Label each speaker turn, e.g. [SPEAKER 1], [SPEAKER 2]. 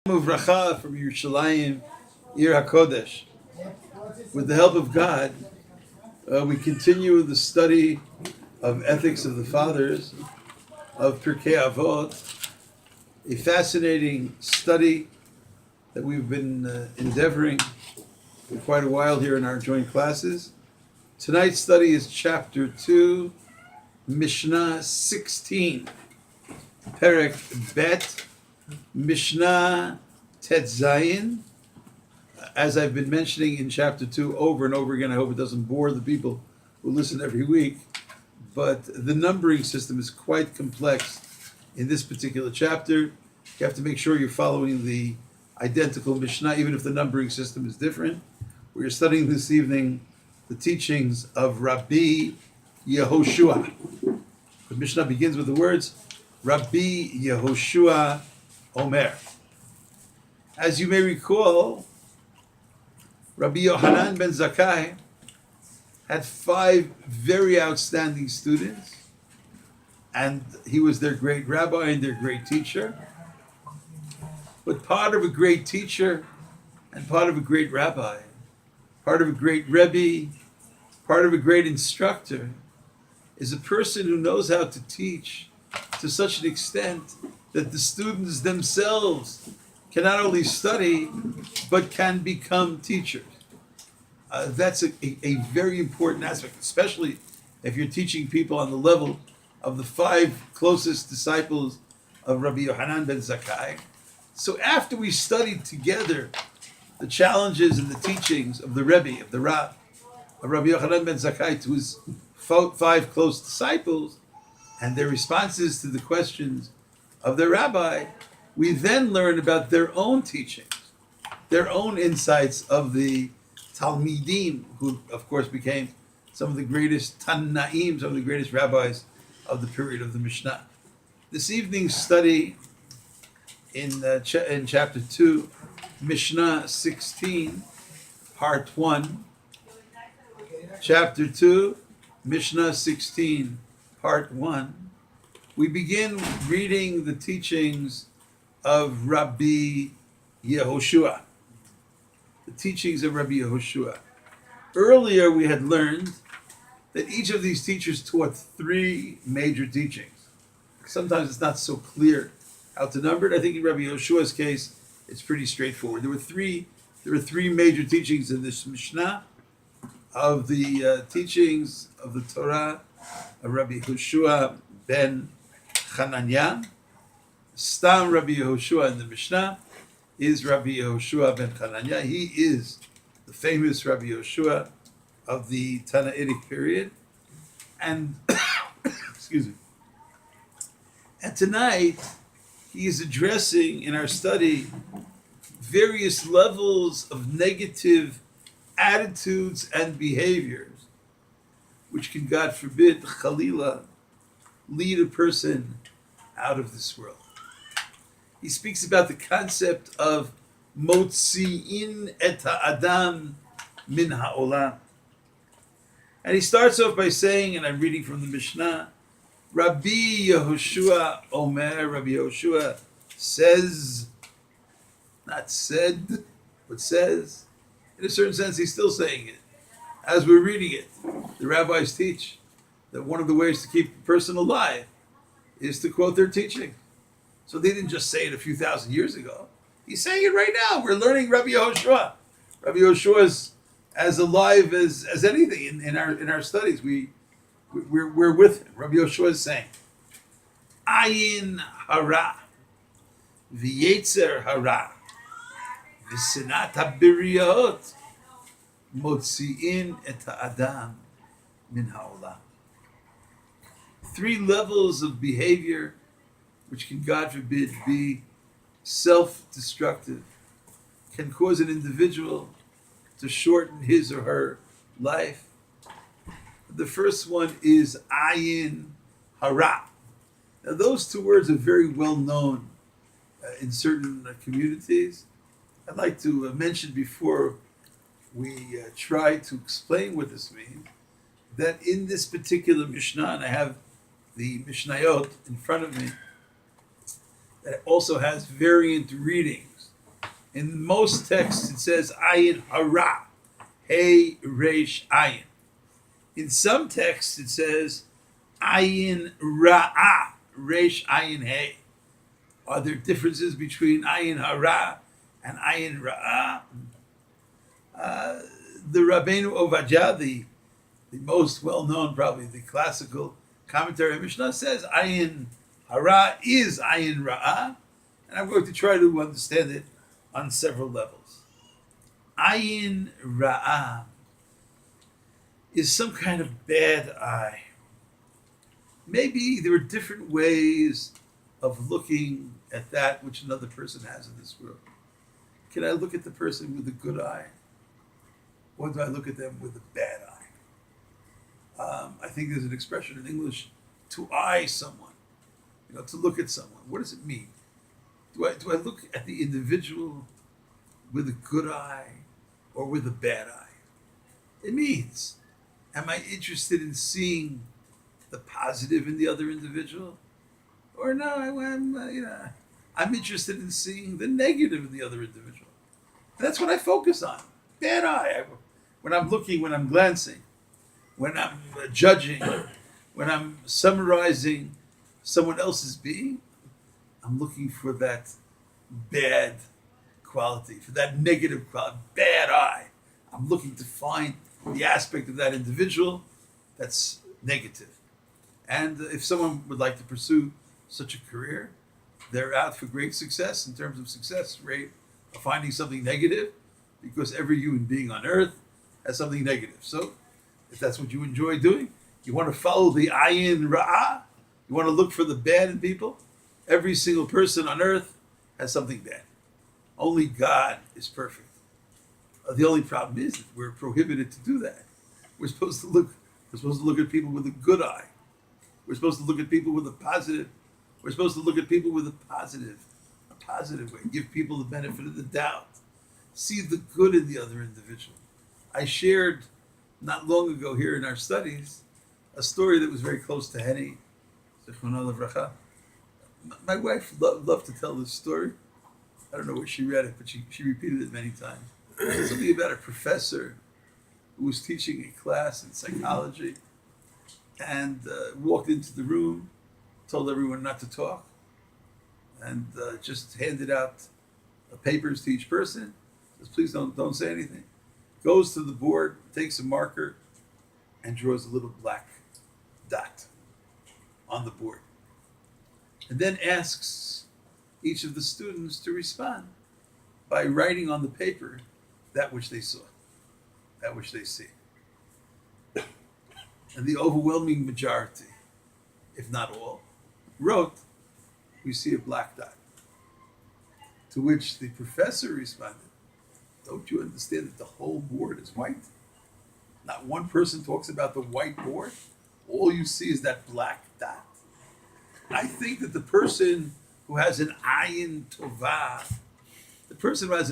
[SPEAKER 1] Uvracha from Yerushalayim, Ir HaKodesh. With the help of God, we continue the study of ethics of the fathers, of Pirkei Avot, a fascinating study that we've been endeavoring for quite a while here in our joint classes. Tonight's study is chapter 2, Mishnah 16, Perek Bet, Mishnah Tet Zayin. As I've been mentioning in chapter 2 over and over again, I hope it doesn't bore the people who listen every week, but the numbering system is quite complex in this particular chapter. You have to make sure you're following the identical Mishnah, even if the numbering system is different. We're studying this evening the teachings of Rabbi Yehושע. The Mishnah begins with the words, Rabbi Yehושע אומר. As you may recall, Rabbi Yohanan ben Zakkai had 5 very outstanding students, and he was their great rabbi and their great teacher. But part of a great teacher and part of a great rabbi, part of a great Rebbe, part of a great instructor is a person who knows how to teach to such an extent that the students themselves can not only study, but can become teachers. That's a very important aspect, especially if you're teaching people on the level of the 5 closest disciples of Rabbi Yohanan ben Zakkai. So after we studied together the challenges and the teachings of the Rebbe, of the Rab, of Rabbi Yohanan ben Zakkai to his 5 close disciples, and their responses to the questions of their rabbi, we then learn about their own teachings, their own insights of the Talmidim, who of course became some of the greatest Tannaim, some of the greatest rabbis of the period of the Mishnah. This evening's study in chapter 2, Mishnah 16, part 1. Chapter 2, Mishnah 16, part 1. We begin reading the teachings of Rabbi Yehושע. The teachings of Rabbi Yehושע. Earlier we had learned that each of these teachers taught 3 major teachings. Sometimes it's not so clear how to number it. I think in Rabbi Yehoshua's case, it's pretty straightforward. There were three major teachings in this Mishnah of the teachings of the Torah of Rabbi Yehושע ben Chananya. Stam Rabbi Yehושע in the Mishnah is Rabbi Yehושע ben Chananya. He is the famous Rabbi Yehושע of the Tannaitic period. And excuse me. And tonight he is addressing in our study various levels of negative attitudes and behaviors which can, God forbid, Chalila, lead a person out of this world. He speaks about the concept of motzi'in et ha'adam min ha'olam. And he starts off by saying, and I'm reading from the Mishnah, Rabbi Yehושע אומר, Rabbi Yehושע says, not said, but says. In a certain sense, he's still saying it. As we're reading it, the rabbis teach that one of the ways to keep a person alive is to quote their teaching. So they didn't just say it a few thousand years ago. He's saying it right now. We're learning Rabbi Yehושע. Rabbi Yehושע is as alive as anything in our studies. We're with him. Rabbi Yehושע is saying, Ayin hara, v'yetzer hara, v'sinat habiriyot, motzi'in et ha'adam min ha'olam. 3 levels of behavior which can, God forbid, be self-destructive, can cause an individual to shorten his or her life. The first one is ayin hara. Now those 2 words are very well known in certain communities. I'd like to mention before we try to explain what this means, that in this particular Mishnah, and I have the Mishnayot in front of me, that also has variant readings In most texts, it says ayin hara, hey resh ayin. In some texts, it says ayin ra'ah, resh ayin hey. Are there differences between ayin hara and ayin ra'ah? The Rabbeinu Ovadja, the most well-known, probably the classical commentary of Mishnah, says ayin hara is ayin ra'ah, and I'm going to try to understand it on several levels. Ayin ra'ah is some kind of bad eye. Maybe there are different ways of looking at that which another person has in this world. Can I look at the person with a good eye? Or do I look at them with a bad eye? I think there's an expression in English, to eye someone, to look at someone. What does it mean? Do I look at the individual with a good eye or with a bad eye? It means, am I interested in seeing the positive in the other individual? Or no, I'm interested in seeing the negative in the other individual. That's what I focus on. Bad eye. When I'm looking, when I'm glancing, when I'm judging, when I'm summarizing someone else's being, I'm looking for that bad quality, for that negative quality, bad eye. I'm looking to find the aspect of that individual that's negative. And if someone would like to pursue such a career, they're out for great success in terms of success rate of finding something negative, because every human being on earth has something negative. So if that's what you enjoy doing, you want to follow the ayin ra'ah, you want to look for the bad in people, every single person on earth has something bad. Only God is perfect. The only problem is that we're prohibited to do that. We're supposed to look at people with a good eye. We're supposed to look at people with a positive. We're supposed to look at people with a positive way. Give people the benefit of the doubt. See the good in the other individual. I shared not long ago here in our studies a story that was very close to Henny, Zichrono Livracha. My wife loved to tell this story. I don't know where she read it, but she repeated it many times. Something about a professor who was teaching a class in psychology and walked into the room, told everyone not to talk, and just handed out papers to each person. Says, please don't say anything. Goes to the board, takes a marker, and draws a little black dot on the board. And then asks each of the students to respond by writing on the paper that which they saw, that which they see. And the overwhelming majority, if not all, wrote, we see a black dot. To which the professor responded, don't you understand that the whole board is white? Not one person talks about the white board. All you see is that black dot. I think that the person who has an ayin tovah, the person who has